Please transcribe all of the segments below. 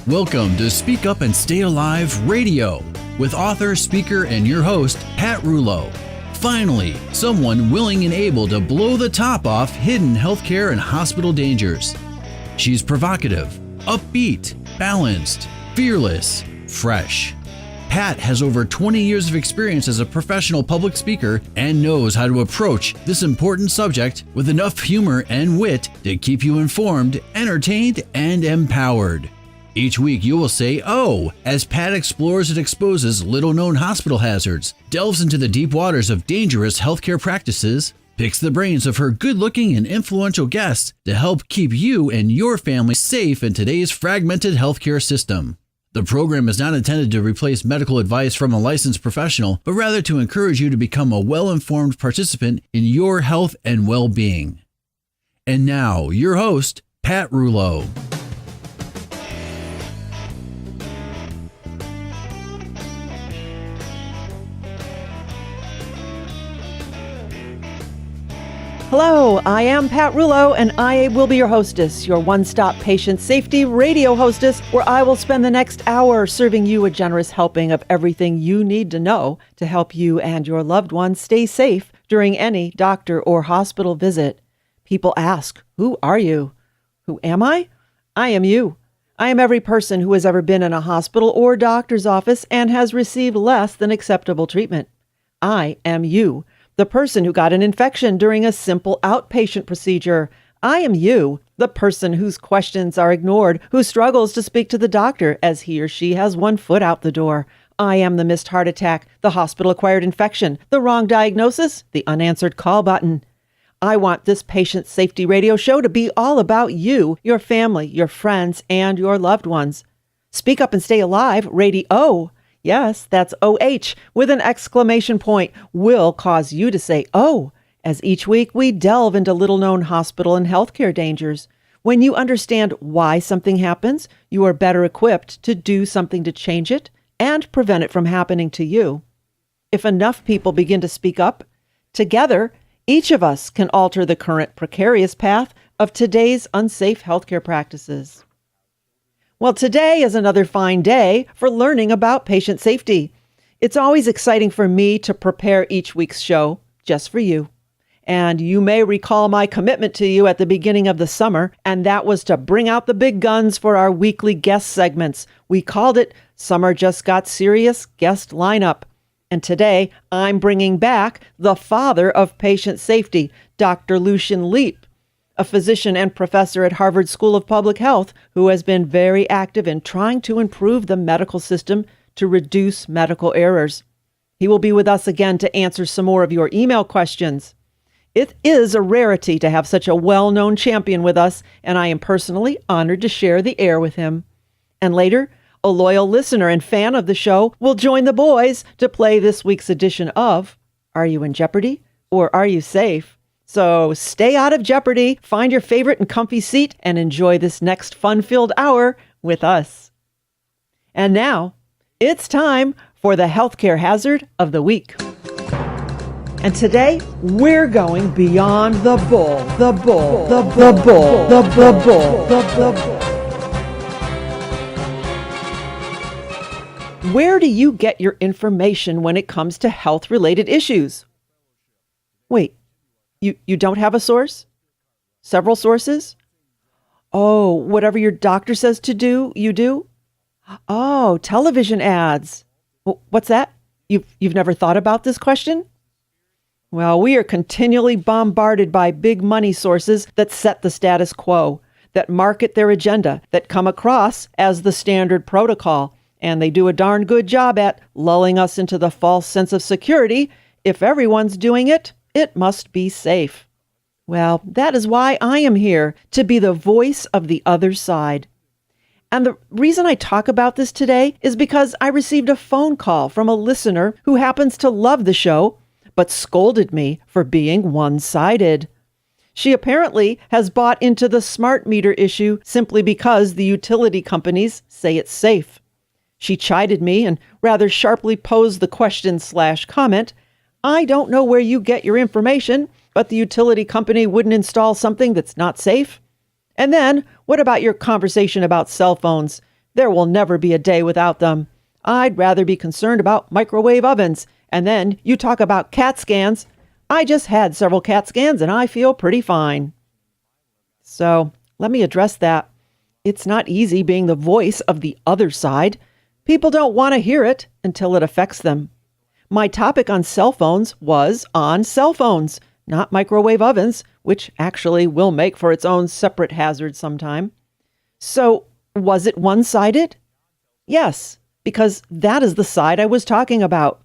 Welcome to Speak Up and Stay Alive Radio with author, speaker, and your host, Pat Rouleau. Finally, someone willing and able to blow the top off hidden healthcare and hospital dangers. She's provocative, upbeat, balanced, fearless, fresh. Pat has over 20 years of experience as a professional public speaker and knows how to approach this important subject with enough humor and wit to keep you informed, entertained, and empowered. Each week you will say, "Oh," as Pat explores and exposes little-known hospital hazards, delves into the deep waters of dangerous healthcare practices, picks the brains of her good-looking and influential guests to help keep you and your family safe in today's fragmented healthcare system. The program is not intended to replace medical advice from a licensed professional, but rather to encourage you to become a well-informed participant in your health and well-being. And now, your host, Pat Rouleau. Hello, I am Pat Rouleau, and I will be your hostess, your one-stop patient safety radio hostess, where I will spend the next hour serving you a generous helping of everything you need to know to help you and your loved ones stay safe during any doctor or hospital visit. People ask, who are you? Who am I? I am you. I am every person who has ever been in a hospital or doctor's office and has received less than acceptable treatment. I am you. The person who got an infection during a simple outpatient procedure. I am you, the person whose questions are ignored, who struggles to speak to the doctor as he or she has one foot out the door. I am the missed heart attack, the hospital-acquired infection, the wrong diagnosis, the unanswered call button. I want this patient safety radio show to be all about you, your family, your friends, and your loved ones. Speak Up and Stay Alive, Radio. Yes, that's OH with an exclamation point will cause you to say, "Oh," as each week we delve into little-known hospital and healthcare dangers. When you understand why something happens, you are better equipped to do something to change it and prevent it from happening to you. If enough people begin to speak up, together, each of us can alter the current precarious path of today's unsafe healthcare practices. Well, today is another fine day for learning about patient safety. It's always exciting for me to prepare each week's show just for you. And you may recall my commitment to you at the beginning of the summer, and that was to bring out the big guns for our weekly guest segments. We called it Summer Just Got Serious Guest Lineup. And today I'm bringing back the father of patient safety, Dr. Lucian Leape, a physician and professor at Harvard School of Public Health who has been very active in trying to improve the medical system to reduce medical errors. He will be with us again to answer some more of your email questions. It is a rarity to have such a well-known champion with us, and I am personally honored to share the air with him. And later, a loyal listener and fan of the show will join the boys to play this week's edition of Are You in Jeopardy? Or Are You Safe? So stay out of jeopardy, find your favorite and comfy seat, and enjoy this next fun-filled hour with us. And now, it's time for the healthcare hazard of the week. And today, we're going beyond the bull, the bull, the bull, the bull, the bull. Where do you get your information when it comes to health-related issues? Wait. You don't have a source? Several sources? Oh, whatever your doctor says to do, you do? Oh, television ads. What's that? You've never thought about this question? Well, we are continually bombarded by big money sources that set the status quo, that market their agenda, that come across as the standard protocol, and they do a darn good job at lulling us into the false sense of security. If everyone's doing it, it must be safe. Well, that is why I am here, to be the voice of the other side. And the reason I talk about this today is because I received a phone call from a listener who happens to love the show, but scolded me for being one-sided. She apparently has bought into the smart meter issue simply because the utility companies say it's safe. She chided me and rather sharply posed the question/comment, "I don't know where you get your information, but the utility company wouldn't install something that's not safe. And then, what about your conversation about cell phones? There will never be a day without them. I'd rather be concerned about microwave ovens. And then you talk about CAT scans. I just had several CAT scans and I feel pretty fine. So let me address that. It's not easy being the voice of the other side. People don't want to hear it until it affects them. My topic on cell phones was on cell phones, not microwave ovens, which actually will make for its own separate hazard sometime. So was it one-sided? Yes, because that is the side I was talking about.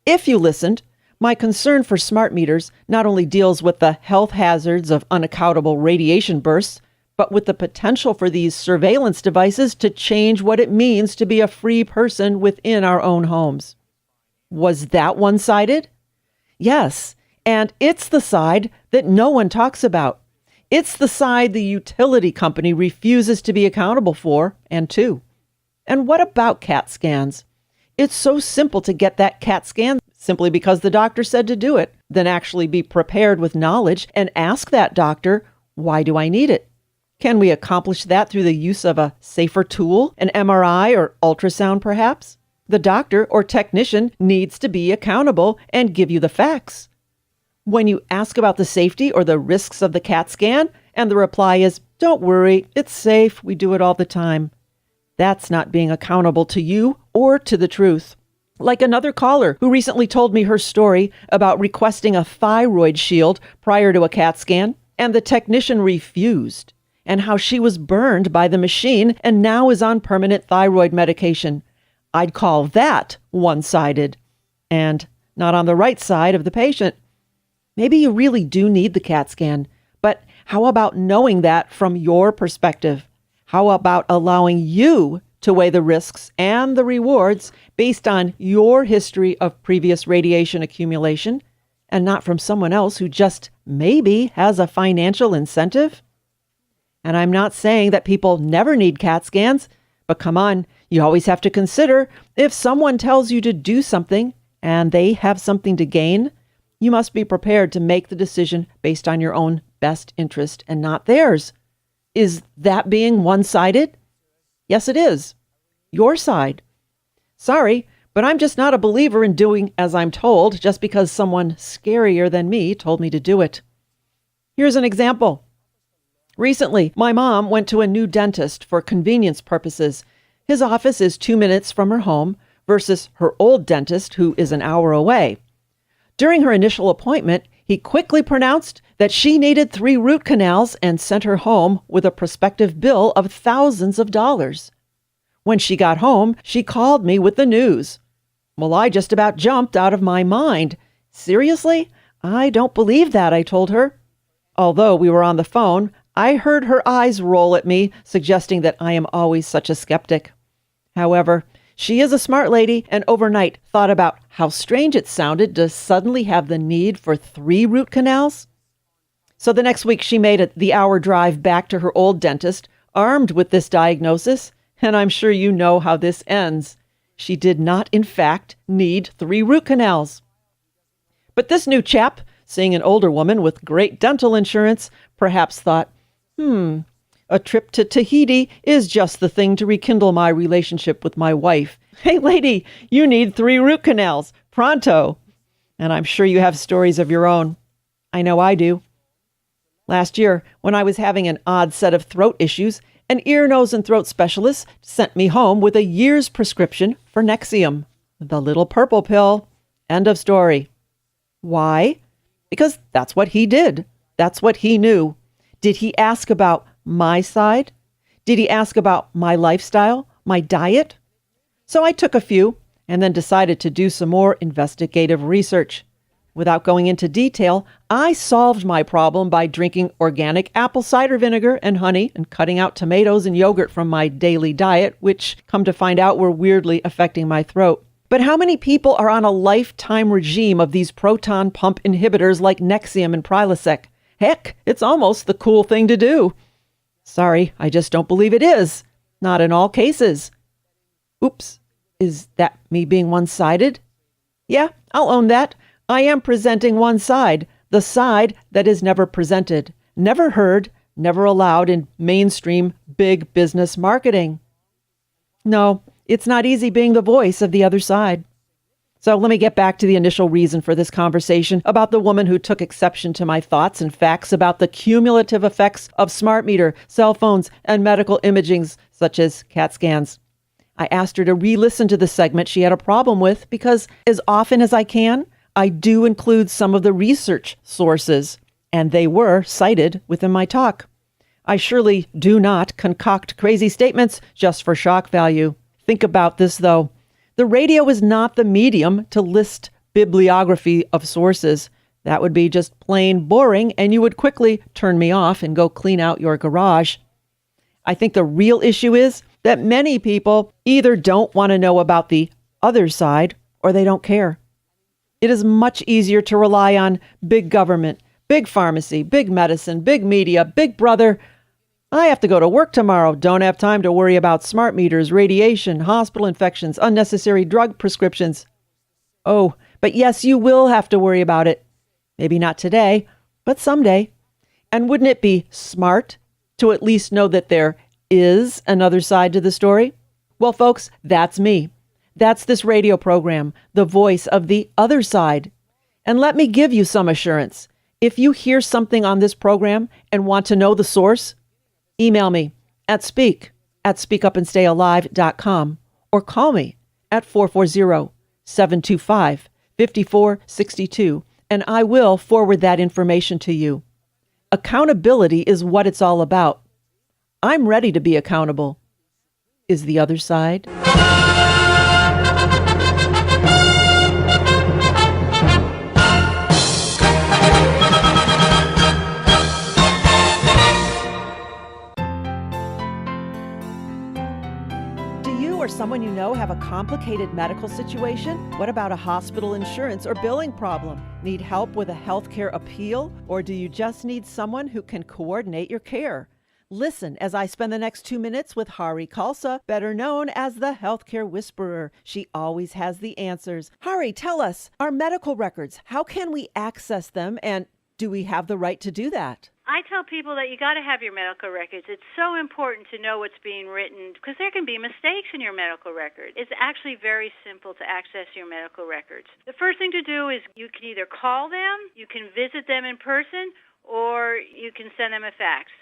If you listened, my concern for smart meters not only deals with the health hazards of unaccountable radiation bursts, but with the potential for these surveillance devices to change what it means to be a free person within our own homes. Was that one-sided? Yes, and it's the side that no one talks about. It's the side the utility company refuses to be accountable for and to. And what about CAT scans? It's so simple to get that CAT scan simply because the doctor said to do it, then actually be prepared with knowledge and ask that doctor, why do I need it? Can we accomplish that through the use of a safer tool, an MRI or ultrasound perhaps? The doctor or technician needs to be accountable and give you the facts. When you ask about the safety or the risks of the CAT scan, and the reply is, don't worry, it's safe, we do it all the time. That's not being accountable to you or to the truth. Like another caller who recently told me her story about requesting a thyroid shield prior to a CAT scan, and the technician refused, and how she was burned by the machine and now is on permanent thyroid medication. I'd call that one-sided, and not on the right side of the patient. Maybe you really do need the CAT scan, but how about knowing that from your perspective? How about allowing you to weigh the risks and the rewards based on your history of previous radiation accumulation and not from someone else who just maybe has a financial incentive? And I'm not saying that people never need CAT scans, but come on, you always have to consider if someone tells you to do something and they have something to gain, you must be prepared to make the decision based on your own best interest and not theirs. Is that being one-sided? Yes, it is. Your side. Sorry, but I'm just not a believer in doing as I'm told just because someone scarier than me told me to do it. Here's an example. Recently, my mom went to a new dentist for convenience purposes. His office is 2 minutes from her home versus her old dentist, who is an hour away. During her initial appointment, he quickly pronounced that she needed 3 root canals and sent her home with a prospective bill of thousands of dollars. When she got home, she called me with the news. Well, I just about jumped out of my mind. Seriously? I don't believe that, I told her. Although we were on the phone, I heard her eyes roll at me, suggesting that I am always such a skeptic. However, she is a smart lady and overnight thought about how strange it sounded to suddenly have the need for 3 root canals. So the next week she made the hour drive back to her old dentist, armed with this diagnosis, and I'm sure you know how this ends. She did not, in fact, need 3 root canals. But this new chap, seeing an older woman with great dental insurance, perhaps thought, a trip to Tahiti is just the thing to rekindle my relationship with my wife. Hey, lady, you need 3 root canals. Pronto. And I'm sure you have stories of your own. I know I do. Last year, when I was having an odd set of throat issues, an ear, nose, and throat specialist sent me home with a year's prescription for Nexium, the little purple pill. End of story. Why? Because that's what he did. That's what he knew. Did he ask about my side? Did he ask about my lifestyle, my diet? So I took a few and then decided to do some more investigative research. Without going into detail, I solved my problem by drinking organic apple cider vinegar and honey and cutting out tomatoes and yogurt from my daily diet, which, come to find out, were weirdly affecting my throat. But how many people are on a lifetime regime of these proton pump inhibitors like Nexium and Prilosec? Heck, it's almost the cool thing to do. Sorry, I just don't believe it is. Not in all cases. Oops, is that me being one-sided? Yeah, I'll own that. I am presenting one side, the side that is never presented, never heard, never allowed in mainstream big business marketing. No, it's not easy being the voice of the other side. So let me get back to the initial reason for this conversation about the woman who took exception to my thoughts and facts about the cumulative effects of smart meter, cell phones, and medical imagings such as CAT scans. I asked her to re-listen to the segment she had a problem with because as often as I can, I do include some of the research sources, and they were cited within my talk. I surely do not concoct crazy statements just for shock value. Think about this, though. The radio is not the medium to list bibliography of sources. That would be just plain boring, and you would quickly turn me off and go clean out your garage. I think the real issue is that many people either don't want to know about the other side or they don't care. It is much easier to rely on big government, big pharmacy, big medicine, big media, big brother. I have to go to work tomorrow. Don't have time to worry about smart meters, radiation, hospital infections, unnecessary drug prescriptions. Oh, but yes, you will have to worry about it. Maybe not today, but someday. And wouldn't it be smart to at least know that there is another side to the story? Well, folks, that's me. That's this radio program, the voice of the other side. And let me give you some assurance. If you hear something on this program and want to know the source, email me at speak@speakupandstayalive.com or call me at 440-725-5462, and I will forward that information to you. Accountability is what it's all about. I'm ready to be accountable. Is the other side? Or someone you know have a complicated medical situation? What about a hospital insurance or billing problem? Need help with a healthcare appeal? Or do you just need someone who can coordinate your care? Listen as I spend the next 2 minutes with Hari Khalsa, better known as the Healthcare Whisperer. She always has the answers. Hari, tell us, our medical records, how can we access them, and do we have the right to do that? I tell people that you got to have your medical records. It's so important to know what's being written because there can be mistakes in your medical record. It's actually very simple to access your medical records. The first thing to do is you can either call them, you can visit them in person, or you can send them a fax.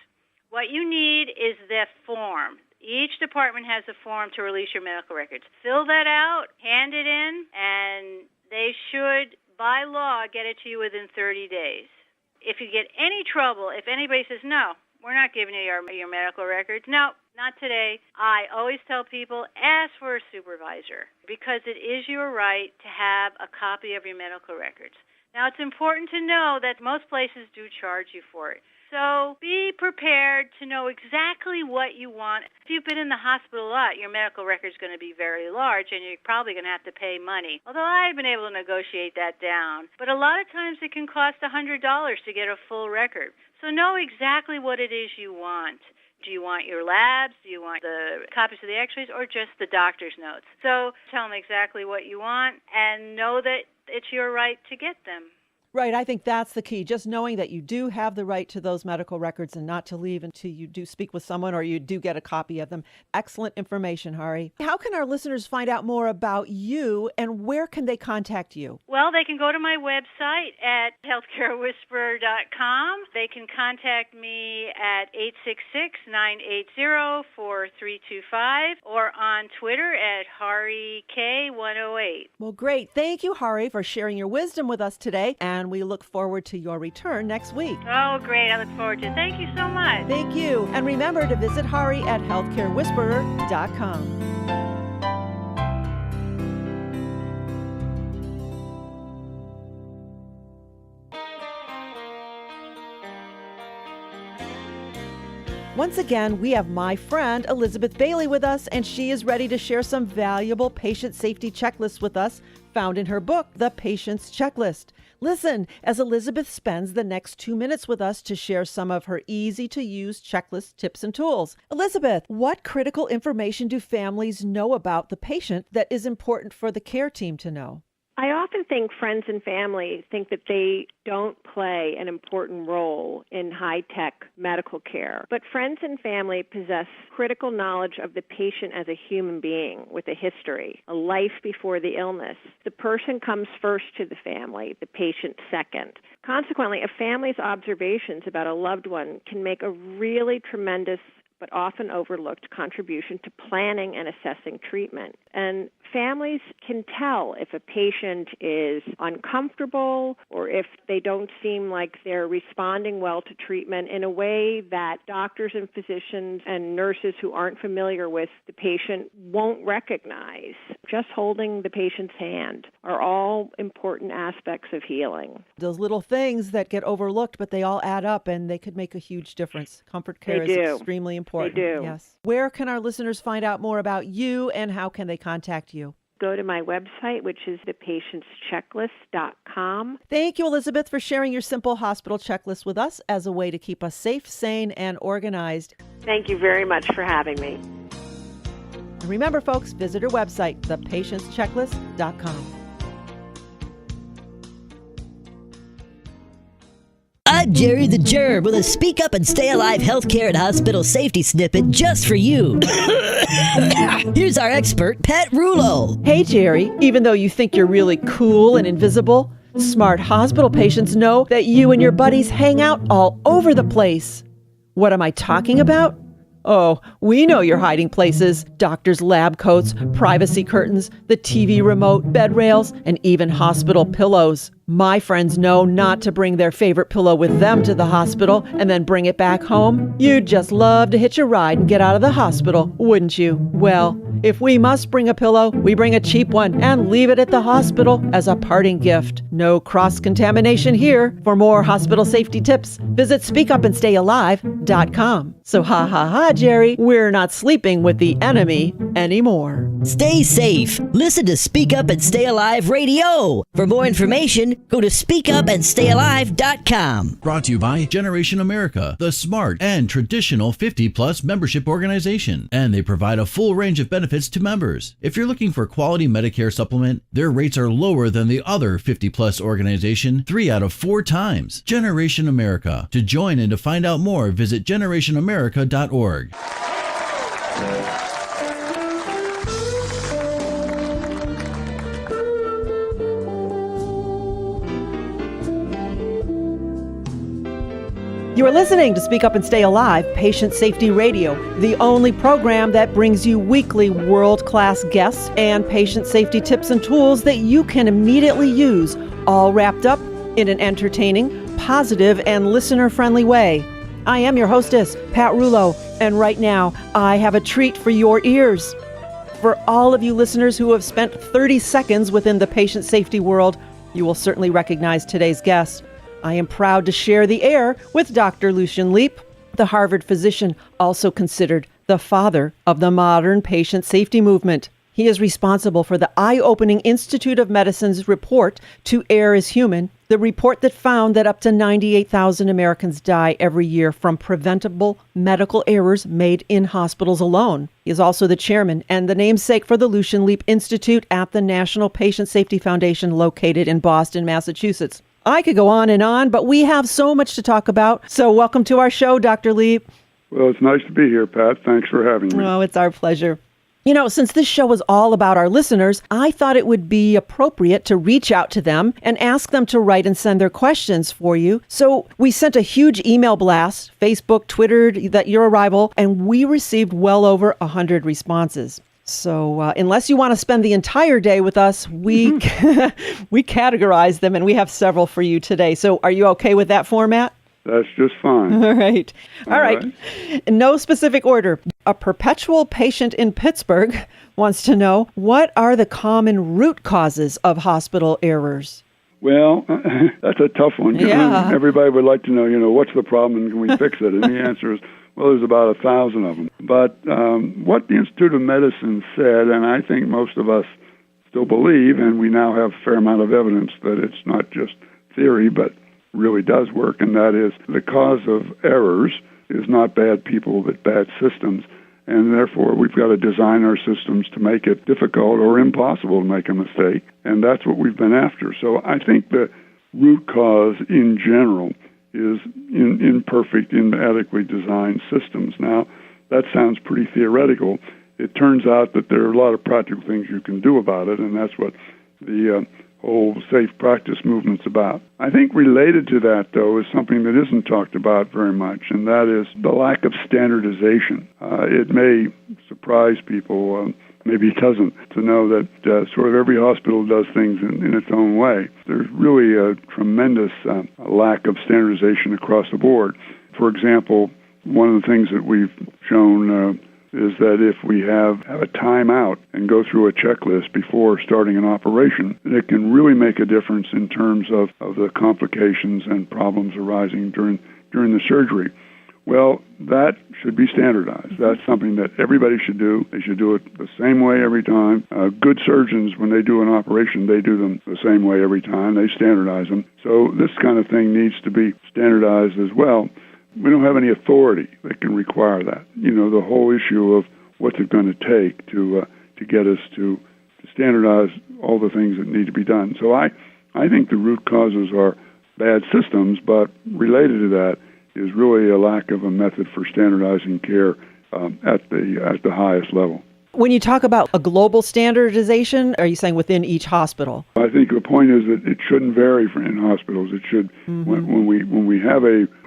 What you need is the form. Each department has a form to release your medical records. Fill that out, hand it in, and they should, by law, get it to you within 30 days. If you get any trouble, if anybody says, no, we're not giving you your medical records, no, not today, I always tell people, ask for a supervisor because it is your right to have a copy of your medical records. Now, it's important to know that most places do charge you for it. So be prepared to know exactly what you want. If you've been in the hospital a lot, your medical record is going to be very large, and you're probably going to have to pay money. Although I've been able to negotiate that down. But a lot of times it can cost $100 to get a full record. So know exactly what it is you want. Do you want your labs? Do you want the copies of the x-rays, or just the doctor's notes? So tell them exactly what you want and know that it's your right to get them. Right. I think that's the key. Just knowing that you do have the right to those medical records and not to leave until you do speak with someone or you do get a copy of them. Excellent information, Hari. How can our listeners find out more about you and where can they contact you? Well, they can go to my website at healthcarewhisperer.com. They can contact me at 866-980-4325 or on Twitter at HariK108. Well, great. Thank you, Hari, for sharing your wisdom with us today. And we look forward to your return next week. Oh, great. I look forward to it. Thank you so much. Thank you. And remember to visit Hari at healthcarewhisperer.com. Once again, we have my friend Elizabeth Bailey with us, and she is ready to share some valuable patient safety checklists with us found in her book, The Patient's Checklist. Listen as Elizabeth spends the next 2 minutes with us to share some of her easy-to-use checklist tips and tools. Elizabeth, what critical information do families know about the patient that is important for the care team to know? I often think friends and family think that they don't play an important role in high-tech medical care. But friends and family possess critical knowledge of the patient as a human being with a history, a life before the illness. The person comes first to the family, the patient second. Consequently, a family's observations about a loved one can make a really tremendous but often overlooked contribution to planning and assessing treatment. And families can tell if a patient is uncomfortable or if they don't seem like they're responding well to treatment in a way that doctors and physicians and nurses who aren't familiar with the patient won't recognize. Just holding the patient's hand are all important aspects of healing. Those little things that get overlooked, but they all add up and they could make a huge difference. Comfort care is extremely important. They do. Yes. Where can our listeners find out more about you and how can they contact you? Go to my website, which is thepatientschecklist.com. Thank you, Elizabeth, for sharing your simple hospital checklist with us as a way to keep us safe, sane, and organized. Thank you very much for having me. And remember, folks, visit our website, thepatientschecklist.com. I'm Jerry the Germ with a Speak Up and Stay Alive healthcare and hospital safety snippet just for you. Here's our expert, Pat Rulo. Hey, Jerry. Even though you think you're really cool and invisible, smart hospital patients know that you and your buddies hang out all over the place. What am I talking about? Oh, we know your hiding places. Doctors' lab coats, privacy curtains, the TV remote, bed rails, and even hospital pillows. My friends know not to bring their favorite pillow with them to the hospital and then bring it back home. You'd just love to hitch a ride and get out of the hospital, wouldn't you? Well, if we must bring a pillow, we bring a cheap one and leave it at the hospital as a parting gift. No cross-contamination here. For more hospital safety tips, visit speakupandstayalive.com. So ha ha ha, Jerry, we're not sleeping with the enemy anymore. Stay safe. Listen to Speak Up and Stay Alive Radio. For more information, go to speakupandstayalive.com. Brought to you by Generation America, the smart and traditional 50-plus membership organization. And they provide a full range of benefits to members. If you're looking for a quality Medicare supplement, their rates are lower than the other 50-plus organization 3 out of 4 times. Generation America. To join and to find out more, visit generationamerica.org. You are listening to Speak Up and Stay Alive, Patient Safety Radio, the only program that brings you weekly world-class guests and patient safety tips and tools that you can immediately use, all wrapped up in an entertaining, positive, and listener-friendly way. I am your hostess, Pat Rulo, and right now, I have a treat for your ears. For all of you listeners who have spent 30 seconds within the patient safety world, you will certainly recognize today's guest. I am proud to share the air with Dr. Lucian Leape, the Harvard physician, also considered the father of the modern patient safety movement. He is responsible for the eye-opening Institute of Medicine's report, To Err is Human, the report that found that up to 98,000 Americans die every year from preventable medical errors made in hospitals alone. He is also the chairman and the namesake for the Lucian Leape Institute at the National Patient Safety Foundation located in Boston, Massachusetts. I could go on, but we have so much to talk about. So welcome to our show, Dr. Leape. Well, it's nice to be here, Pat. Thanks for having me. Oh, it's our pleasure. You know, since this show is all about our listeners, I thought it would be appropriate to reach out to them and ask them to write and send their questions for you. So we sent a huge email blast, Facebook, Twitter, that your arrival, and we received well over 100 responses. So unless you want to spend the entire day with us, we we categorize them, and we have several for you today. So are you okay with that format? That's just fine. All right. All right. In no specific order. A perpetual patient in Pittsburgh wants to know, what are the common root causes of hospital errors? Well, that's a tough one. Yeah. Everybody would like to know, what's the problem and can we fix it? And the answer is, well, there's about 1,000 of them. But what the Institute of Medicine said, and I think most of us still believe, and we now have a fair amount of evidence that it's not just theory, but really does work, and that is the cause of errors is not bad people, but bad systems. and therefore we've got to design our systems to make it difficult or impossible to make a mistake, and that's what we've been after. So I think the root cause in general is imperfect, inadequately designed systems. Now, that sounds pretty theoretical. It turns out that there are a lot of practical things you can do about it, and that's what the whole safe practice movement's about. I think related to that, though, is something that isn't talked about very much, and that is the lack of standardization. It may surprise people, maybe it doesn't, to know that sort of every hospital does things in its own way. There's really a tremendous lack of standardization across the board. For example, one of the things that we've shown is that if we have a timeout and go through a checklist before starting an operation, it can really make a difference in terms of the complications and problems arising during the surgery. Well, that should be standardized. That's something that everybody should do. They should do it the same way every time. Good surgeons, when they do an operation, they do them the same way every time. They standardize them. So this kind of thing needs to be standardized as well. We don't have any authority that can require that. You know, the whole issue of what's it going to take to get us to standardize all the things that need to be done. So I think the root causes are bad systems, but related to that is really a lack of a method for standardizing care at the highest level. When you talk about a global standardization, are you saying within each hospital? I think the point is that it shouldn't vary in hospitals. It should, when we have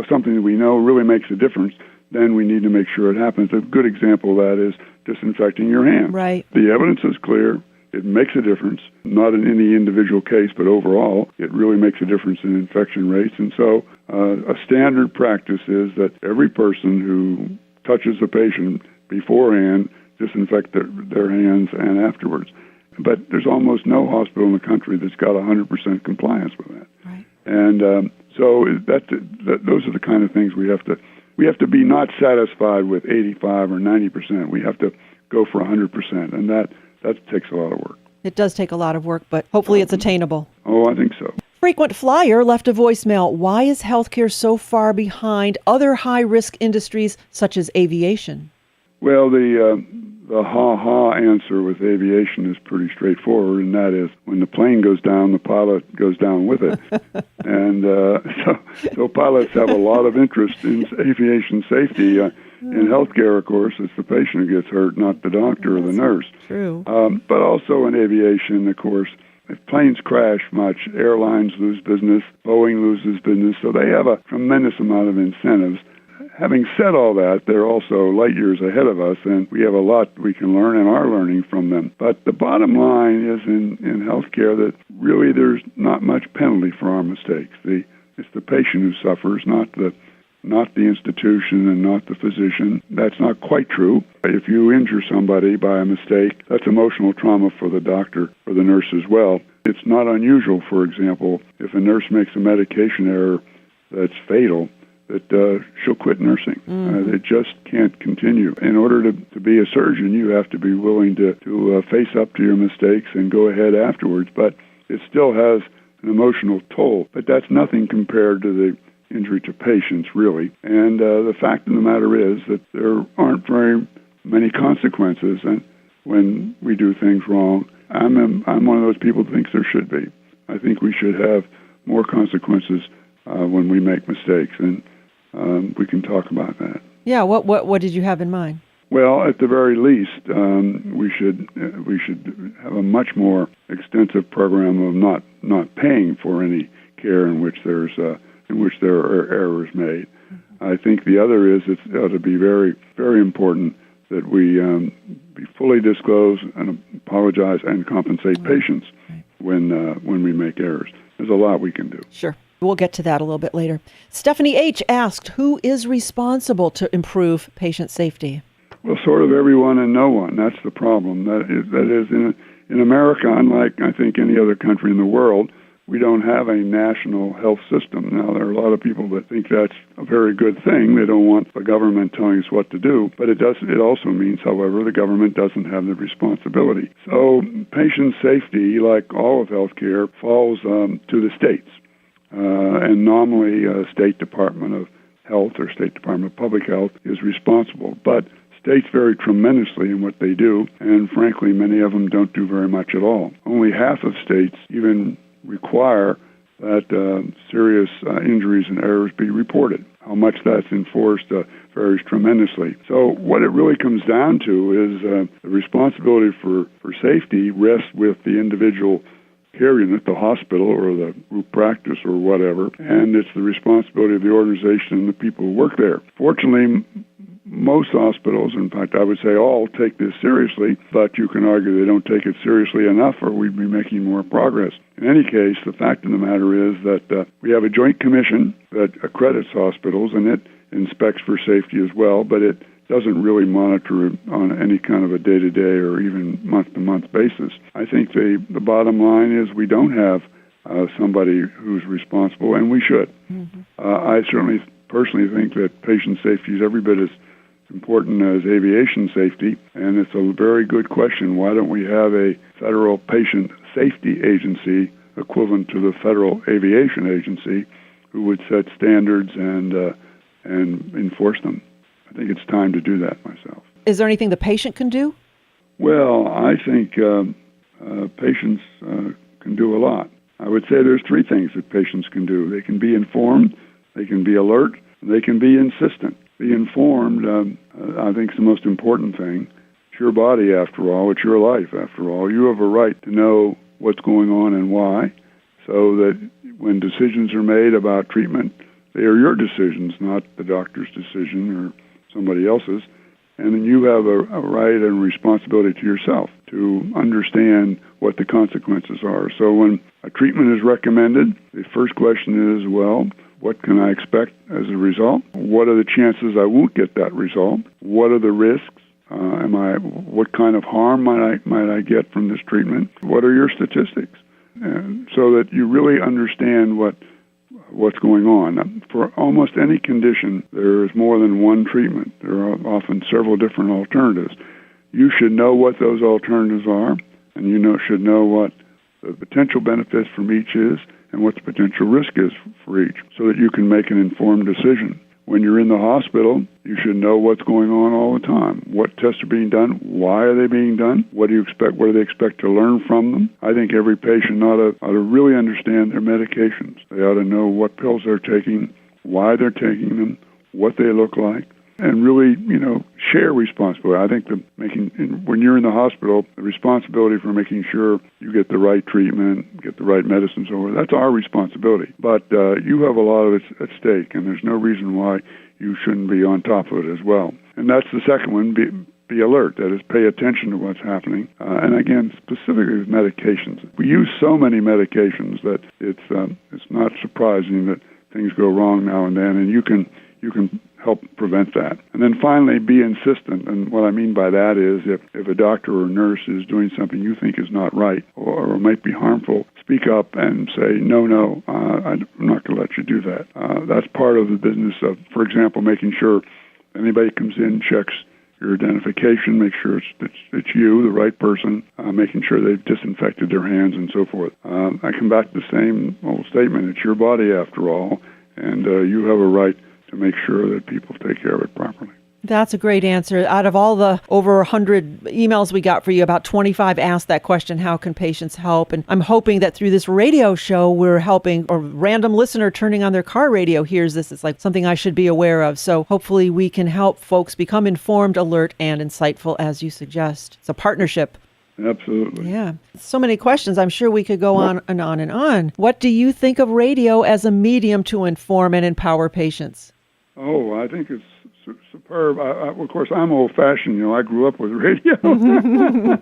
something that we know really makes a difference, then we need to make sure it happens. A good example of that is disinfecting your hands. Right. The evidence is clear. It makes a difference, not in any individual case, but overall, it really makes a difference in infection rates. And so a standard practice is that every person who touches a patient beforehand disinfect their hands and afterwards. But there's almost no hospital in the country that's got 100% compliance with that. Right. And so those are the kind of things we have to be not satisfied with 85 or 90%. We have to go for 100%, and that takes a lot of work. It does take a lot of work, but hopefully it's attainable. Oh, I think so. Frequent Flyer left a voicemail. Why is healthcare so far behind other high-risk industries such as aviation? Well, the ha-ha answer with aviation is pretty straightforward, and that is when the plane goes down, the pilot goes down with it. And so pilots have a lot of interest in aviation safety. In healthcare, of course, it's the patient who gets hurt, not the doctor or the nurse. True. But also in aviation, of course, if planes crash much, airlines lose business, Boeing loses business, so they have a tremendous amount of incentives. Having said all that, they're also light years ahead of us, and we have a lot we can learn and are learning from them. But the bottom line is in healthcare that really there's not much penalty for our mistakes. It's the patient who suffers, not the institution and not the physician. That's not quite true. If you injure somebody by a mistake, that's emotional trauma for the doctor or the nurse as well. It's not unusual, for example, if a nurse makes a medication error that's fatal, that she'll quit nursing. They just can't continue. In order to be a surgeon, you have to be willing to face up to your mistakes and go ahead afterwards. But it still has an emotional toll. But that's nothing compared to the injury to patients, really. And the fact of the matter is that there aren't very many consequences when we do things wrong. I'm one of those people who thinks there should be. I think we should have more consequences when we make mistakes, and we can talk about that. Yeah, what did you have in mind? Well, at the very least, we should have a much more extensive program of not paying for any care in which there are errors made. I think the other is it ought to be very, very important that we be fully disclose and apologize and compensate patients when we make errors. There's a lot we can do. Sure. We'll get to that a little bit later. Stephanie H. asked, who is responsible to improve patient safety? Well, sort of everyone and no one. That's the problem. That is in America, unlike, I think, any other country in the world, we don't have a national health system. Now, there are a lot of people that think that's a very good thing. They don't want the government telling us what to do. But it also means, however, the government doesn't have the responsibility. So patient safety, like all of healthcare, falls to the states. And normally, State Department of Health or State Department of Public Health is responsible. But states vary tremendously in what they do, and frankly, many of them don't do very much at all. Only half of states even require that serious injuries and errors be reported. How much that's enforced varies tremendously. So what it really comes down to is the responsibility for safety rests with the individual care unit, the hospital or the group practice or whatever, and it's the responsibility of the organization and the people who work there. Fortunately, most hospitals, in fact, I would say all, take this seriously, but you can argue they don't take it seriously enough or we'd be making more progress. In any case, the fact of the matter is that we have a joint commission that accredits hospitals, and it inspects for safety as well, but it doesn't really monitor it on any kind of a day-to-day or even month-to-month basis. I think the bottom line is we don't have somebody who's responsible, and we should. Mm-hmm. I certainly personally think that patient safety is every bit as important as aviation safety, and it's a very good question. Why don't we have a federal patient safety agency equivalent to the Federal Aviation Agency who would set standards and enforce them? I think it's time to do that myself. Is there anything the patient can do? Well, I think patients can do a lot. I would say there's three things that patients can do. They can be informed, they can be alert, and they can be insistent. Be informed, I think, is the most important thing. It's your body, after all. It's your life, after all. You have a right to know what's going on and why, so that when decisions are made about treatment, they are your decisions, not the doctor's decision or somebody else's. And then you have a right and responsibility to yourself to understand what the consequences are. So when a treatment is recommended, the first question is, well, what can I expect as a result? What are the chances I won't get that result? What are the risks? What kind of harm might I get from this treatment? What are your statistics? And so that you really understand what's going on. For almost any condition, there is more than one treatment. There are often several different alternatives. You should know what those alternatives are, and you should know what the potential benefits from each is and what the potential risk is for each, so that you can make an informed decision. When you're in the hospital, you should know what's going on all the time. What tests are being done? Why are they being done? What do you expect? What do they expect to learn from them? I think every patient ought to really understand their medications. They ought to know what pills they're taking, why they're taking them, what they look like, and really, share responsibility. I think when you're in the hospital, the responsibility for making sure you get the right treatment, get the right medicines over, that's our responsibility. But you have a lot of it at stake, and there's no reason why you shouldn't be on top of it as well. And that's the second one, be alert. That is, pay attention to what's happening. And again, specifically with medications. We use so many medications that it's not surprising that things go wrong now and then, and you can help prevent that. And then finally, be insistent. And what I mean by that is if a doctor or nurse is doing something you think is not right or might be harmful, speak up and say, no, I'm not going to let you do that. That's part of the business of, for example, making sure anybody comes in, checks your identification, make sure it's you, the right person, making sure they've disinfected their hands and so forth. I come back to the same old statement. It's your body, after all, and you have a right to make sure that people take care of it properly. That's a great answer. Out of all the over 100 emails we got for you, about 25 asked that question, how can patients help? And I'm hoping that through this radio show, we're helping a random listener turning on their car radio hears this. It's like something I should be aware of. So hopefully we can help folks become informed, alert, and insightful, as you suggest. It's a partnership. Absolutely. Yeah. So many questions. I'm sure we could go on and on and on. What do you think of radio as a medium to inform and empower patients? Oh, I think it's superb. Of course, I'm old-fashioned. I grew up with radio,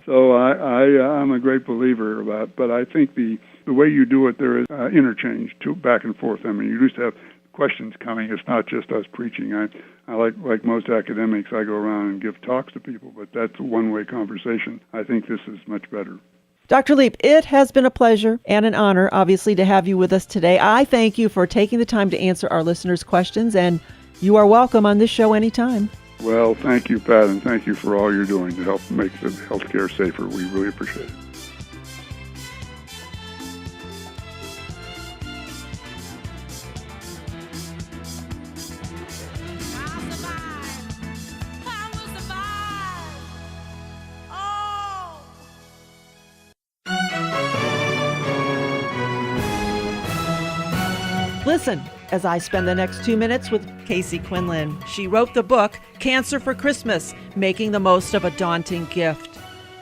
so I'm a great believer about it. But I think the way you do it, there is interchange back and forth. I mean, you used to have questions coming. It's not just us preaching. I like most academics, I go around and give talks to people, but that's a one-way conversation. I think this is much better. Dr. Leep, it has been a pleasure and an honor, obviously, to have you with us today. I thank you for taking the time to answer our listeners' questions, and you are welcome on this show anytime. Well, thank you, Pat, and thank you for all you're doing to help make the healthcare safer. We really appreciate it. I will survive. Listen as I spend the next 2 minutes with Casey Quinlan. She wrote the book, Cancer for Christmas, Making the Most of a Daunting Gift.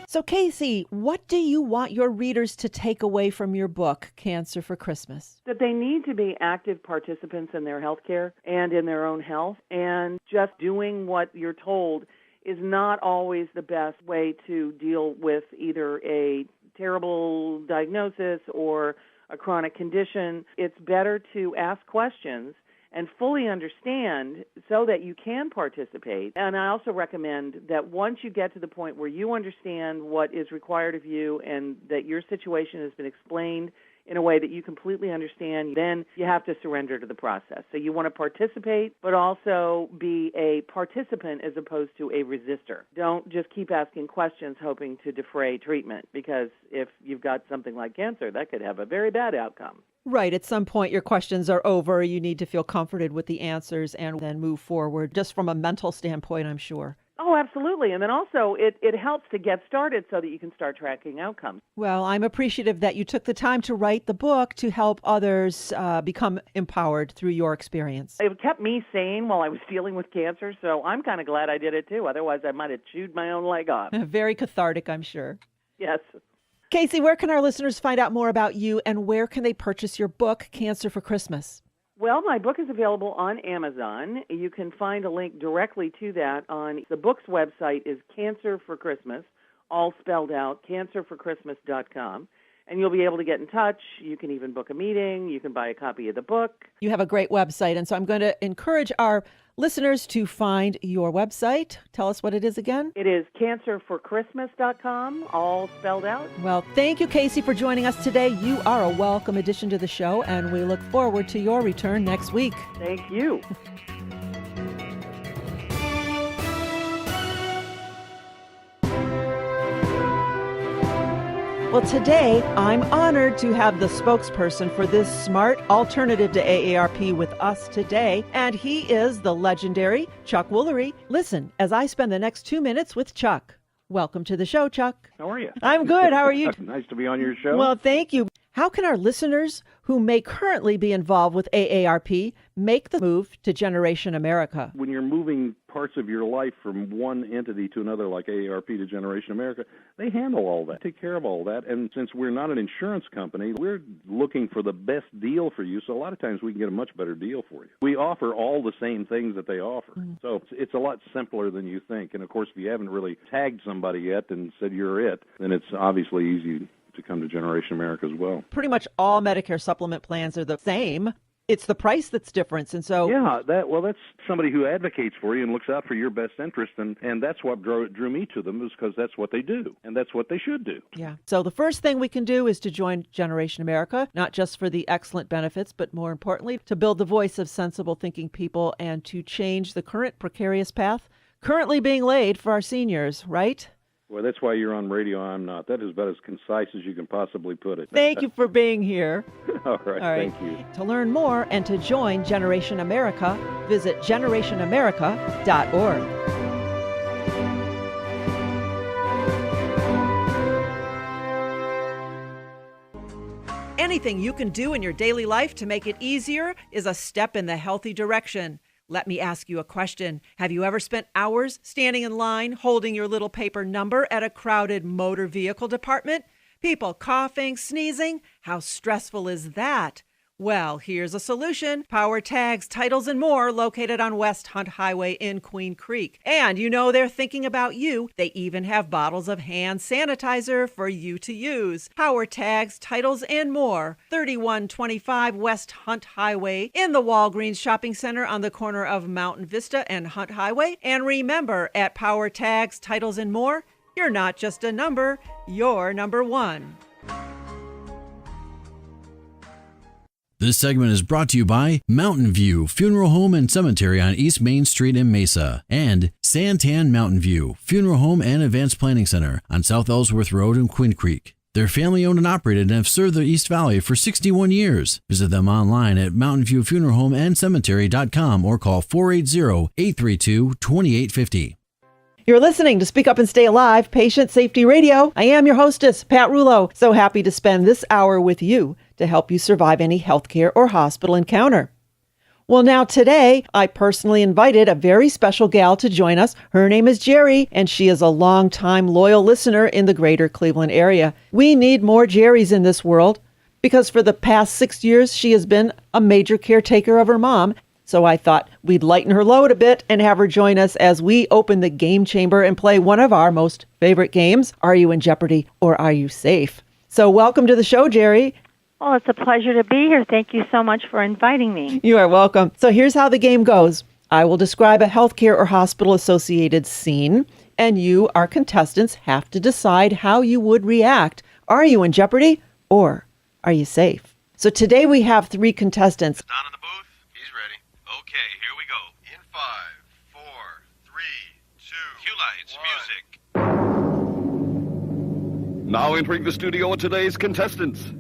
So Casey, what do you want your readers to take away from your book, Cancer for Christmas? That they need to be active participants in their health care and in their own health, and just doing what you're told is not always the best way to deal with either a terrible diagnosis or a chronic condition. It's better to ask questions and fully understand so that you can participate. And I also recommend that once you get to the point where you understand what is required of you and that your situation has been explained in a way that you completely understand, then you have to surrender to the process. So you want to participate, but also be a participant as opposed to a resistor. Don't just keep asking questions hoping to defray treatment, because if you've got something like cancer, that could have a very bad outcome. Right. At some point, your questions are over. You need to feel comforted with the answers and then move forward, just from a mental standpoint, I'm sure. Oh, absolutely. And then also it helps to get started so that you can start tracking outcomes. Well, I'm appreciative that you took the time to write the book to help others become empowered through your experience. It kept me sane while I was dealing with cancer, so I'm kind of glad I did it too. Otherwise, I might have chewed my own leg off. Very cathartic, I'm sure. Yes. Casey, where can our listeners find out more about you, and where can they purchase your book, Cancer for Christmas? Well, my book is available on Amazon. You can find a link directly to that on the book's website is Cancer for Christmas, all spelled out, cancerforchristmas.com. And you'll be able to get in touch. You can even book a meeting. You can buy a copy of the book. You have a great website, and so I'm going to encourage our listeners to find your website. Tell us what it is again. It is cancerforchristmas.com, all spelled out. Well, thank you, Casey, for joining us today. You are a welcome addition to the show, and we look forward to your return next week. Thank you. Well, today, I'm honored to have the spokesperson for this smart alternative to AARP with us today, and he is the legendary Chuck Woolery. Listen, as I spend the next 2 minutes with Chuck. Welcome to the show, Chuck. How are you? I'm good. How are you? Nice to be on your show. Well, thank you. How can our listeners who may currently be involved with AARP make the move to Generation America? When you're moving parts of your life from one entity to another, like AARP to Generation America, they handle all that, take care of all that. And since we're not an insurance company, we're looking for the best deal for you. So a lot of times we can get a much better deal for you. We offer all the same things that they offer. So it's a lot simpler than you think. And, of course, if you haven't really tagged somebody yet and said you're it, then it's obviously easy to come to Generation America as well. Pretty much all Medicare supplement plans are the same. It's the price that's different. And so that's somebody who advocates for you and looks out for your best interest, and that's what drew me to them, is because that's what they do, and that's what they should do. Yeah. So the first thing we can do is to join Generation America, not just for the excellent benefits, but more importantly, to build the voice of sensible thinking people and to change the current precarious path currently being laid for our seniors, right? Well, that's why you're on radio. I'm not. That is about as concise as you can possibly put it. Thank you for being here. All right. Thank you. To learn more and to join Generation America, visit generationamerica.org. Anything you can do in your daily life to make it easier is a step in the healthy direction. Let me ask you a question. Have you ever spent hours standing in line holding your little paper number at a crowded motor vehicle department? People coughing, sneezing. How stressful is that? Well, here's a solution. Power Tags, Titles, and More, located on West Hunt Highway in Queen Creek. And you know they're thinking about you. They even have bottles of hand sanitizer for you to use. Power Tags, Titles, and More, 3125 West Hunt Highway in the Walgreens Shopping Center on the corner of Mountain Vista and Hunt Highway. And remember, at Power Tags, Titles, and More, you're not just a number, you're number one. This segment is brought to you by Mountain View Funeral Home and Cemetery on East Main Street in Mesa, and Santan Mountain View Funeral Home and Advanced Planning Center on South Ellsworth Road in Quinn Creek. They're family owned and operated and have served the East Valley for 61 years. Visit them online at mountainviewfuneralhomeandcemetery.com or call 480-832-2850. You're listening to Speak Up and Stay Alive, Patient Safety Radio. I am your hostess, Pat Rulo. So happy to spend this hour with you to help you survive any healthcare or hospital encounter. Well, now today, I personally invited a very special gal to join us. Her name is Jerry, and she is a longtime loyal listener in the greater Cleveland area. We need more Jerrys in this world because for the past 6 years, she has been a major caretaker of her mom. So I thought we'd lighten her load a bit and have her join us as we open the game chamber and play one of our most favorite games, Are You in Jeopardy or Are You Safe? So welcome to the show, Jerry. Well, it's a pleasure to be here. Thank you so much for inviting me. You are welcome. So here's how the game goes. I will describe a healthcare or hospital-associated scene, and you, our contestants, have to decide how you would react. Are you in jeopardy or are you safe? So today we have 3 contestants. Don in the booth? He's ready. Okay, here we go. In 5, 4, 3, 2, cue lights, music. Now entering the studio with today's contestants.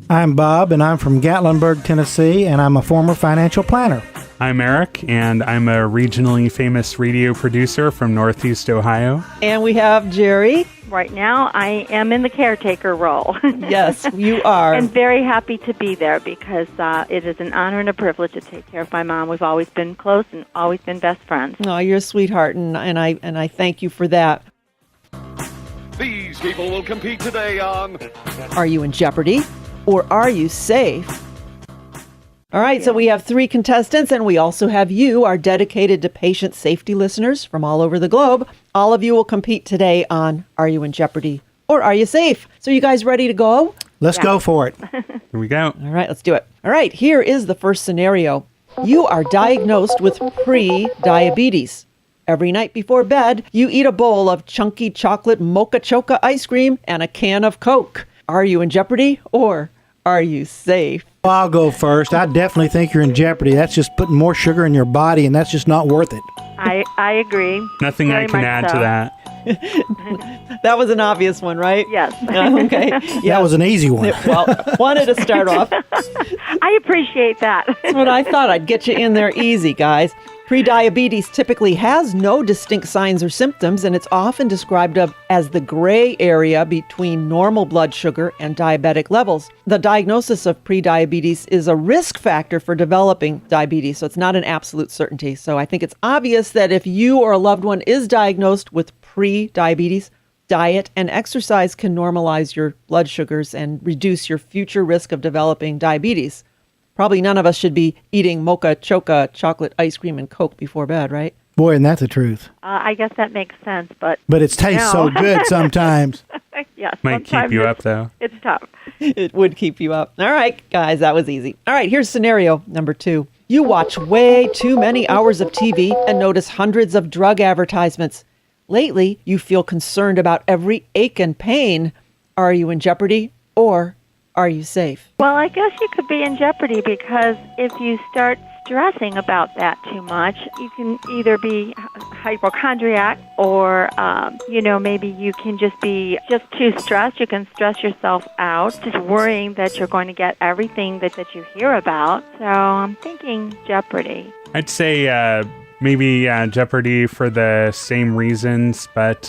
I'm Bob, and I'm from Gatlinburg, Tennessee, and I'm a former financial planner. I'm Eric, and I'm a regionally famous radio producer from Northeast Ohio. And we have Jerry. Right now, I am in the caretaker role. Yes, you are. And very happy to be there because it is an honor and a privilege to take care of my mom. We've always been close and always been best friends. Oh, you're a sweetheart, and I thank you for that. These people will compete today on Are You in Jeopardy or Are You Safe? All right, so we have 3 contestants, and we also have you, our dedicated to patient safety listeners from all over the globe. All of you will compete today on Are You in Jeopardy or Are You Safe? So you guys ready to go? Let's go for it. Here we go. All right, let's do it. All right, here is the first scenario. You are diagnosed with pre-diabetes. Every night before bed, you eat a bowl of chunky chocolate mocha choca ice cream and a can of Coke. Are you in jeopardy or are you safe? Well, I'll go first. I definitely think you're in jeopardy. That's just putting more sugar in your body, and that's just not worth it. I agree. Nothing Very I can much add so. to that. That was an obvious one, right? Yes. Okay. Yeah. That was an easy one. Well, wanted to start off. I appreciate that. That's what I thought. I'd get you in there easy, guys. Prediabetes typically has no distinct signs or symptoms, and it's often described as the gray area between normal blood sugar and diabetic levels. The diagnosis of prediabetes is a risk factor for developing diabetes, so it's not an absolute certainty. So I think it's obvious that if you or a loved one is diagnosed with prediabetes, diet and exercise can normalize your blood sugars and reduce your future risk of developing diabetes. Probably none of us should be eating mocha choca chocolate ice cream and Coke before bed, right? Boy, and that's the truth. I guess that makes sense, but But it tastes so good sometimes. yeah, Might keep you up, though. It's tough. It would keep you up. All right, guys, that was easy. All right, here's scenario number 2. You watch way too many hours of TV and notice hundreds of drug advertisements. Lately, you feel concerned about every ache and pain. Are you in jeopardy or are you safe? Well, I guess you could be in jeopardy because if you start stressing about that too much, you can either be hypochondriac or, maybe you can just be just too stressed. You can stress yourself out, just worrying that you're going to get everything that you hear about. So I'm thinking jeopardy. I'd say maybe Jeopardy for the same reasons, but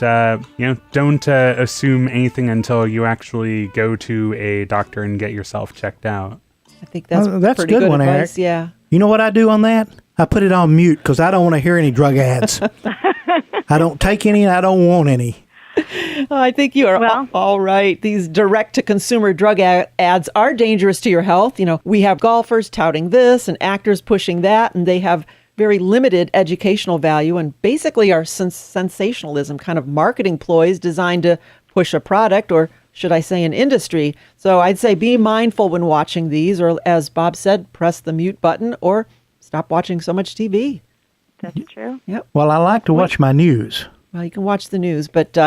don't assume anything until you actually go to a doctor and get yourself checked out. I think that's pretty good one, advice. Eric. Yeah. You know what I do on that? I put it on mute because I don't want to hear any drug ads. I don't take any and I don't want any. I think you are all right. These direct-to-consumer drug ads are dangerous to your health. You know, we have golfers touting this and actors pushing that, and they have very limited educational value and basically are sensationalism, kind of marketing ploys designed to push a product, or should I say an industry. So I'd say be mindful when watching these, or as Bob said, press the mute button or stop watching so much TV. That's true. Yep. Well, I like to watch my news. Well, you can watch the news, but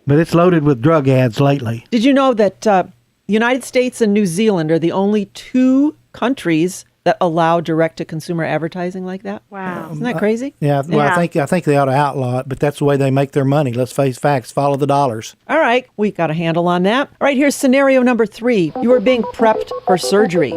it's loaded with drug ads lately. Did you know that the United States and New Zealand are the only 2 countries that allow direct-to-consumer advertising like that? Wow. Isn't that crazy? Yeah, well, I think they ought to outlaw it, but that's the way they make their money. Let's face facts, follow the dollars. All right, we've got a handle on that. All right, here's scenario number 3. You are being prepped for surgery.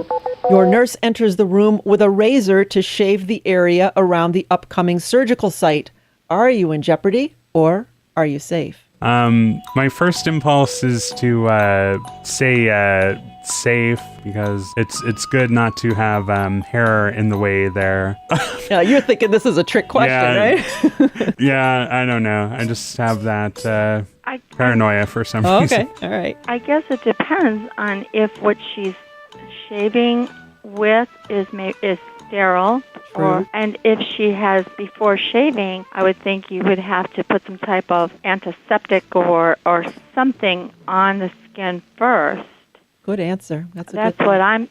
Your nurse enters the room with a razor to shave the area around the upcoming surgical site. Are you in jeopardy or are you safe? My first impulse is to say safe, because it's good not to have hair in the way there. Yeah, you're thinking this is a trick question, right? Yeah, I don't know. I just have that paranoia for some reason. Okay, all right. I guess it depends on if what she's shaving with is sterile. And if she has, before shaving, I would think you would have to put some type of antiseptic or something on the skin first. Good answer. That's what I'm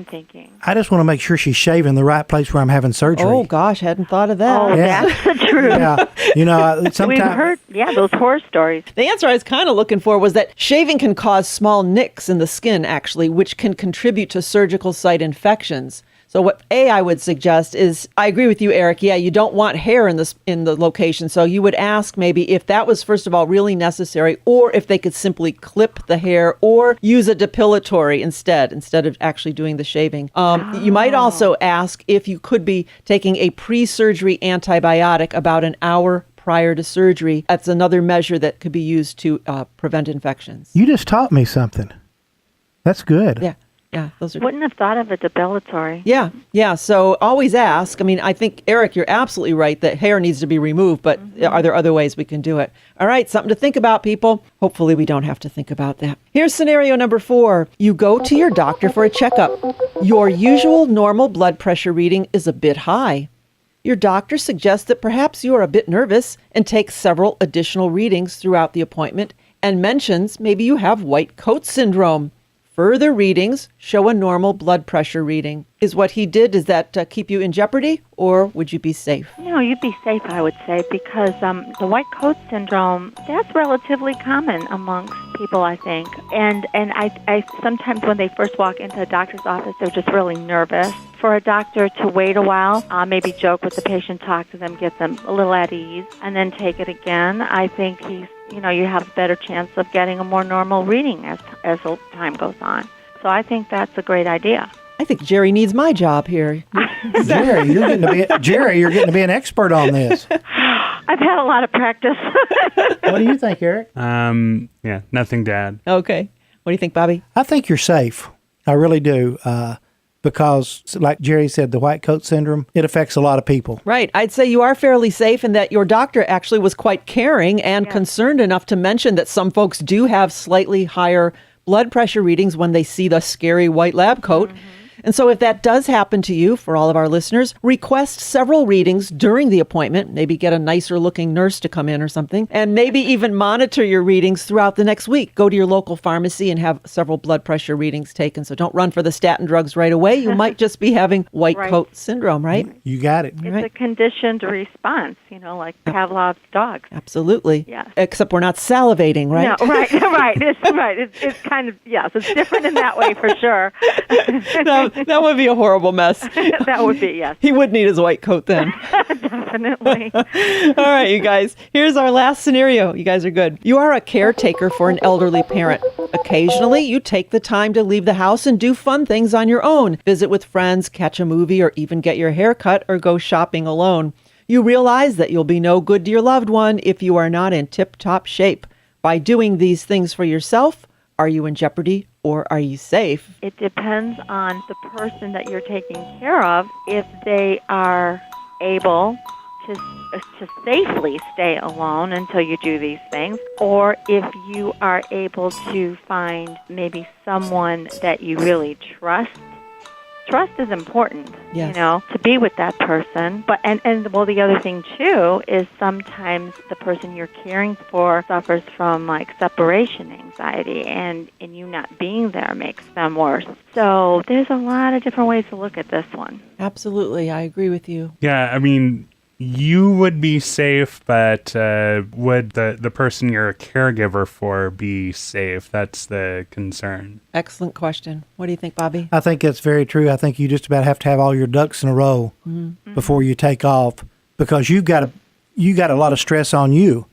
thinking. I just want to make sure she's shaving the right place where I'm having surgery. Oh gosh, hadn't thought of that. Oh, Yeah. that's the truth. Yeah, you know, sometimes We've heard, those horror stories. The answer I was kind of looking for was that shaving can cause small nicks in the skin, actually, which can contribute to surgical site infections. So what I would suggest is, I agree with you, Eric. Yeah, you don't want hair in the location. So you would ask maybe if that was, first of all, really necessary, or if they could simply clip the hair or use a depilatory instead of actually doing the shaving. You might also ask if you could be taking a pre-surgery antibiotic about an hour prior to surgery. That's another measure that could be used to prevent infections. you just taught me something. That's good. Yeah, those are. Wouldn't have thought of a depilatory. Yeah. So always ask. I mean, I think, Eric, you're absolutely right that hair needs to be removed, but are there other ways we can do it? All right, something to think about, people. Hopefully we don't have to think about that. Here's scenario number 4. You go to your doctor for a checkup. Your usual normal blood pressure reading is a bit high. Your doctor suggests that perhaps you are a bit nervous and takes several additional readings throughout the appointment and mentions maybe you have white coat syndrome. Further readings show a normal blood pressure reading. Is what he did, does that keep you in jeopardy, or would you be safe? No, you'd be safe, I would say, because the white coat syndrome, that's relatively common amongst people, I think. And I sometimes when they first walk into a doctor's office, they're just really nervous. For a doctor to wait a while, maybe joke with the patient, talk to them, get them a little at ease, and then take it again, I think you have a better chance of getting a more normal reading as time goes on. So I think that's a great idea. I think Jerry needs my job here. Jerry, you're getting to be an expert on this. I've had a lot of practice. What do you think, Eric? Yeah, nothing to add. Okay. What do you think, Bobby? I think you're safe. I really do. Because, like Jerry said, the white coat syndrome, it affects a lot of people. Right. I'd say you are fairly safe in that your doctor actually was quite caring and concerned enough to mention that some folks do have slightly higher blood pressure readings when they see the scary white lab coat. And so if that does happen to you, for all of our listeners, request several readings during the appointment, maybe get a nicer looking nurse to come in or something, and maybe even monitor your readings throughout the next week. Go to your local pharmacy and have several blood pressure readings taken. So don't run for the statin drugs right away. You might just be having white coat syndrome, right? You got it. It's a conditioned response, like Pavlov's dog. Absolutely. Yeah. Except we're not salivating, right? No, right. It's right. It's kind of, yes, it's different in that way for sure. That would be a horrible mess. That would be, yes. He would need his white coat then. Definitely. All right, you guys. Here's our last scenario. You guys are good. You are a caretaker for an elderly parent. Occasionally, you take the time to leave the house and do fun things on your own. Visit with friends, catch a movie, or even get your hair cut or go shopping alone. You realize that you'll be no good to your loved one if you are not in tip-top shape. By doing these things for yourself, are you in jeopardy or are you safe? It depends on the person that you're taking care of, if they are able to safely stay alone until you do these things, or if you are able to find maybe someone that you really trust. Trust is important, to be with that person. But and the other thing too is sometimes the person you're caring for suffers from like separation anxiety, and you not being there makes them worse. So there's a lot of different ways to look at this one. Absolutely, I agree with you. Yeah, I mean, you would be safe, but would the person you're a caregiver for be safe? That's the concern. Excellent question. What do you think, Bobby? I think that's very true. I think you just about have to have all your ducks in a row before you take off, because you got a lot of stress on you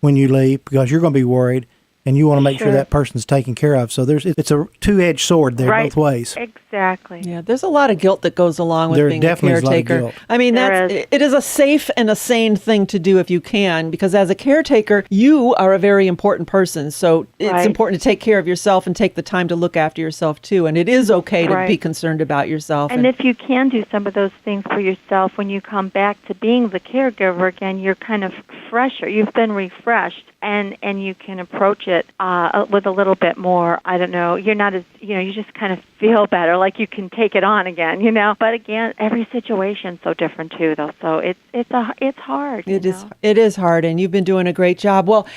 when you leave, because you're going to be worried and you want to make sure that person's taken care of. So it's a two-edged sword there both ways. Exactly. Exactly. Yeah, there's a lot of guilt that goes along with There being a definitely is a lot of caretaker. guilt. I mean, There it is a safe and a sane thing to do if you can, because as a caretaker, you are a very important person. So it's Right. important to take care of yourself and take the time to look after yourself too. And it is okay to Right. be concerned about yourself. And if you can do some of those things for yourself, when you come back to being the caregiver again, you're kind of fresher. You've been refreshed, and you can approach it with a little bit more, I don't know, you're not as, you just kind of feel better, like you can take it on again, But again, every situation's so different too, though. So it's hard. It is hard, and you've been doing a great job. Well,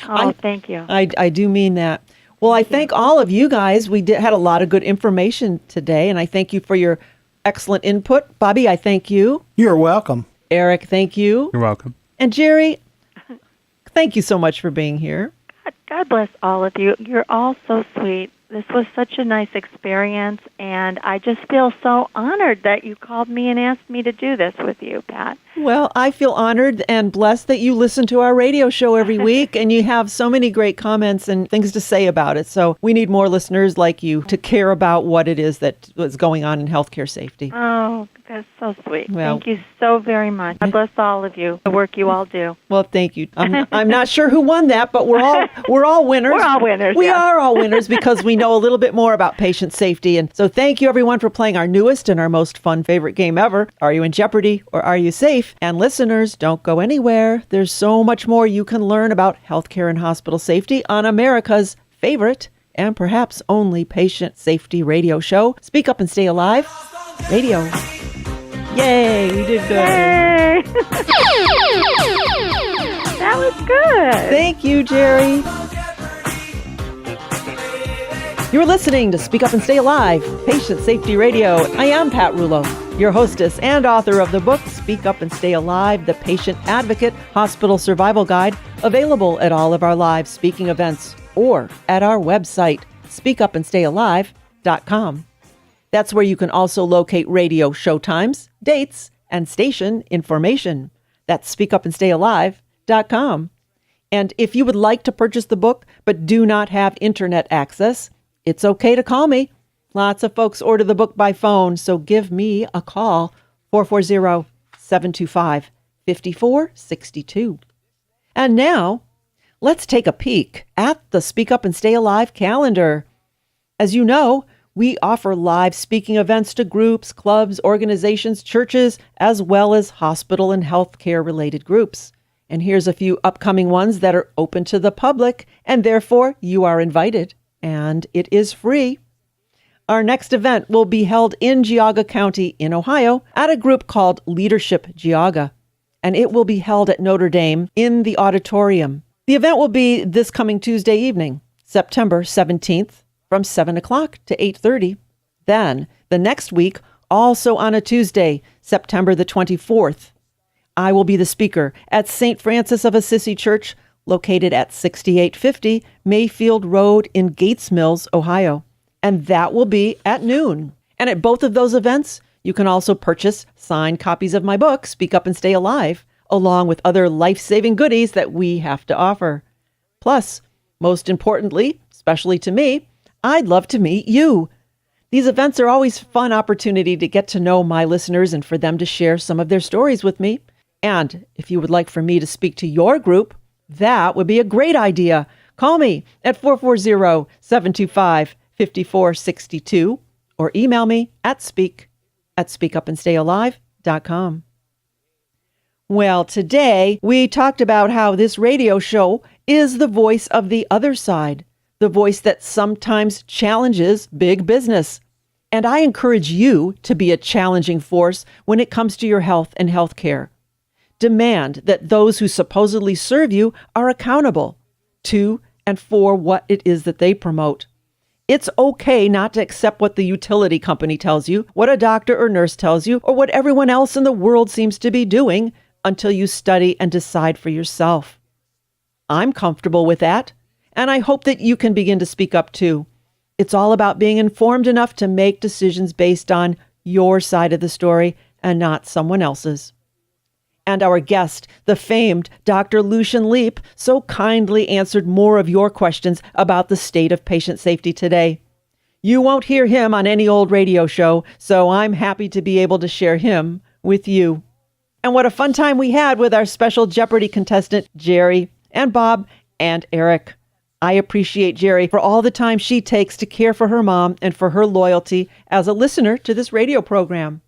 thank you. I do mean that. Well, I thank all of you guys. We had a lot of good information today, and I thank you for your excellent input. Bobby, I thank you. You're welcome. Eric, thank you. You're welcome. And Jerry, thank you so much for being here. God bless all of you. You're all so sweet. This was such a nice experience, and I just feel so honored that you called me and asked me to do this with you, Pat. Well, I feel honored and blessed that you listen to our radio show every week and you have so many great comments and things to say about it. So we need more listeners like you to care about what it is that is going on in healthcare safety. Oh, that's so sweet. Well, thank you so very much. God bless all of you, the work you all do. Well, thank you. I'm not sure who won that, but we're all winners. We're all winners. We yeah. are all winners because we know a little bit more about patient safety. And so thank you, everyone, for playing our newest and our most fun favorite game ever. Are you in jeopardy or are you safe? And listeners, don't go anywhere. There's so much more you can learn about healthcare and hospital safety on America's favorite and perhaps only patient safety radio show, Speak Up and Stay Alive Radio. Yay, we did good. Yay. That was good. Thank you, Jerry. You're listening to Speak Up and Stay Alive, Patient Safety Radio. I am Pat Rouleau, your hostess and author of the book Speak Up and Stay Alive, the Patient Advocate Hospital Survival Guide, available at all of our live speaking events or at our website, speakupandstayalive.com. That's where you can also locate radio show times, dates, and station information. That's speakupandstayalive.com. And if you would like to purchase the book but do not have internet access, it's okay to call me. Lots of folks order the book by phone, so give me a call, 440-725-5462. And now, let's take a peek at the Speak Up and Stay Alive calendar. As you know, we offer live speaking events to groups, clubs, organizations, churches, as well as hospital and healthcare related groups. And here's a few upcoming ones that are open to the public, and therefore you are invited, and it is free. Our next event will be held in Geauga County in Ohio at a group called Leadership Geauga, and it will be held at Notre Dame in the auditorium. The event will be this coming Tuesday evening, September 17th, from 7 o'clock to 8:30. Then, the next week, also on a Tuesday, September the 24th, I will be the speaker at St. Francis of Assisi Church, located at 6850 Mayfield Road in Gates Mills, Ohio. And that will be at noon. And at both of those events, you can also purchase signed copies of my book, Speak Up and Stay Alive, along with other life-saving goodies that we have to offer. Plus, most importantly, especially to me, I'd love to meet you. These events are always a fun opportunity to get to know my listeners and for them to share some of their stories with me. And if you would like for me to speak to your group, that would be a great idea. Call me at 440-725-5462 or email me at speakupandstayalive.com. Well, today we talked about how this radio show is the voice of the other side, the voice that sometimes challenges big business. And I encourage you to be a challenging force when it comes to your health and health care. Demand that those who supposedly serve you are accountable to and for what it is that they promote. It's okay not to accept what the utility company tells you, what a doctor or nurse tells you, or what everyone else in the world seems to be doing until you study and decide for yourself. I'm comfortable with that, and I hope that you can begin to speak up too. It's all about being informed enough to make decisions based on your side of the story and not someone else's. And our guest, the famed Dr. Lucian Leape, so kindly answered more of your questions about the state of patient safety today. You won't hear him on any old radio show, so I'm happy to be able to share him with you. And what a fun time we had with our special Jeopardy contestant, Jerry, and Bob, and Eric. I appreciate Jerry for all the time she takes to care for her mom and for her loyalty as a listener to this radio program.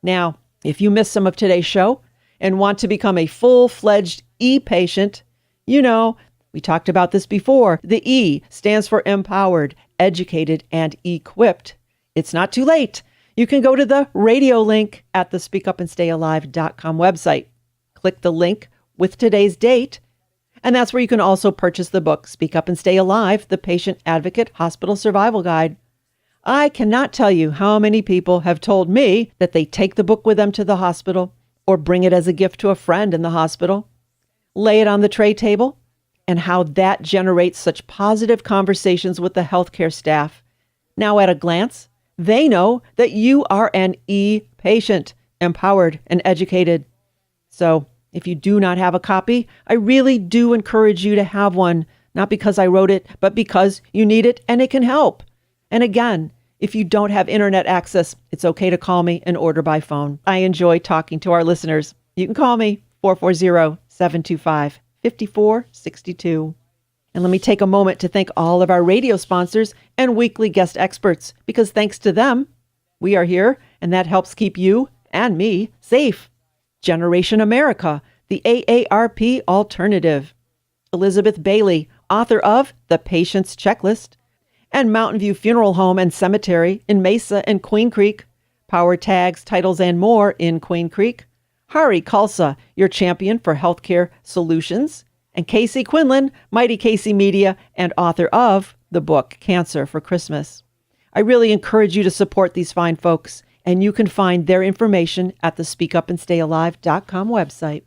Now, if you missed some of today's show and want to become a full-fledged e-patient, you know, we talked about this before. The E stands for empowered, educated, and equipped. It's not too late. You can go to the radio link at the speakupandstayalive.com website. Click the link with today's date, and that's where you can also purchase the book, Speak Up and Stay Alive, The Patient Advocate Hospital Survival Guide. I cannot tell you how many people have told me that they take the book with them to the hospital or bring it as a gift to a friend in the hospital, lay it on the tray table, and how that generates such positive conversations with the healthcare staff. Now, at a glance, they know that you are an e-patient, empowered and educated. So, if you do not have a copy, I really do encourage you to have one, not because I wrote it, but because you need it and it can help. And again, if you don't have internet access, it's okay to call me and order by phone. I enjoy talking to our listeners. You can call me 440-725-5462. And let me take a moment to thank all of our radio sponsors and weekly guest experts, because thanks to them, we are here, and that helps keep you and me safe. Generation America, the AARP Alternative. Elizabeth Bailey, author of The Patient's Checklist. And Mountain View Funeral Home and Cemetery in Mesa and Queen Creek. Power tags, titles, and more in Queen Creek. Hari Khalsa, your champion for healthcare solutions. And Casey Quinlan, Mighty Casey Media, and author of the book Cancer for Christmas. I really encourage you to support these fine folks, and you can find their information at the speakupandstayalive.com website.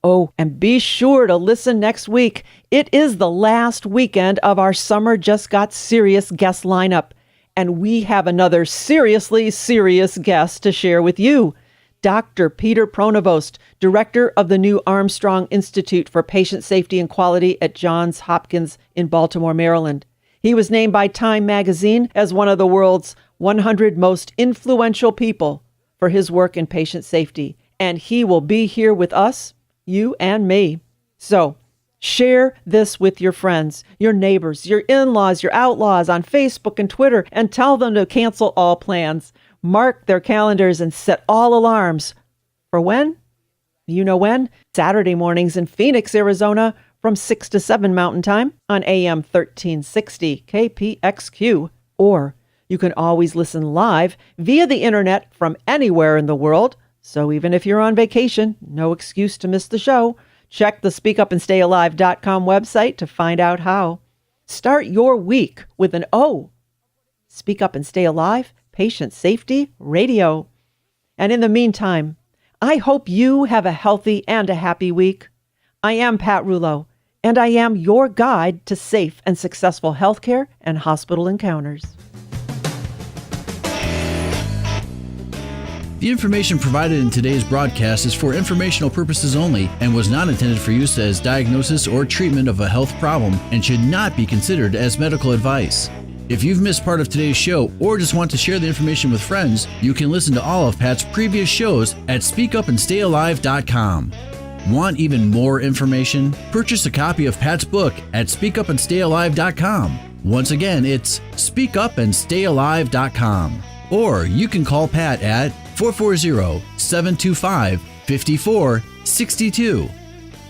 Oh, and be sure to listen next week. It is the last weekend of our Summer Just Got Serious guest lineup, and we have another seriously serious guest to share with you. Dr. Peter Pronovost, director of the new Armstrong Institute for Patient Safety and Quality at Johns Hopkins in Baltimore, Maryland. He was named by Time magazine as one of the world's 100 most influential people for his work in patient safety, and he will be here with us, you and me. So, share this with your friends, your neighbors, your in-laws, your outlaws on Facebook and Twitter, and tell them to cancel all plans. Mark their calendars and set all alarms. For when? You know when? Saturday mornings in Phoenix, Arizona, from 6 to 7 Mountain Time on AM 1360 KPXQ. Or you can always listen live via the internet from anywhere in the world. So even if you're on vacation, no excuse to miss the show. Check the speakupandstayalive.com website to find out how. Start your week with an O. Speak Up and Stay Alive, Patient Safety Radio. And in the meantime, I hope you have a healthy and a happy week. I am Pat Rouleau, and I am your guide to safe and successful healthcare and hospital encounters. The information provided in today's broadcast is for informational purposes only and was not intended for use as diagnosis or treatment of a health problem and should not be considered as medical advice. If you've missed part of today's show or just want to share the information with friends, you can listen to all of Pat's previous shows at speakupandstayalive.com. Want even more information? Purchase a copy of Pat's book at speakupandstayalive.com. Once again, it's speakupandstayalive.com. Or you can call Pat at 440-725-5462.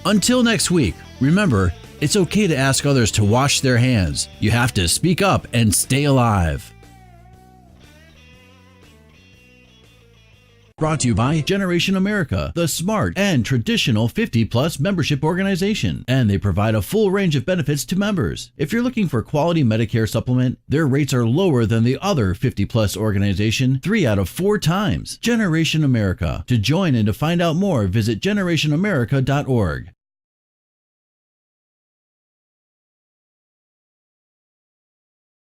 Until next week, remember, it's okay to ask others to wash their hands. You have to speak up and stay alive. Brought to you by Generation America, the smart and traditional 50-plus membership organization. And they provide a full range of benefits to members. If you're looking for a quality Medicare supplement, their rates are lower than the other 50-plus organization 3 out of 4 times. Generation America. To join and to find out more, visit generationamerica.org.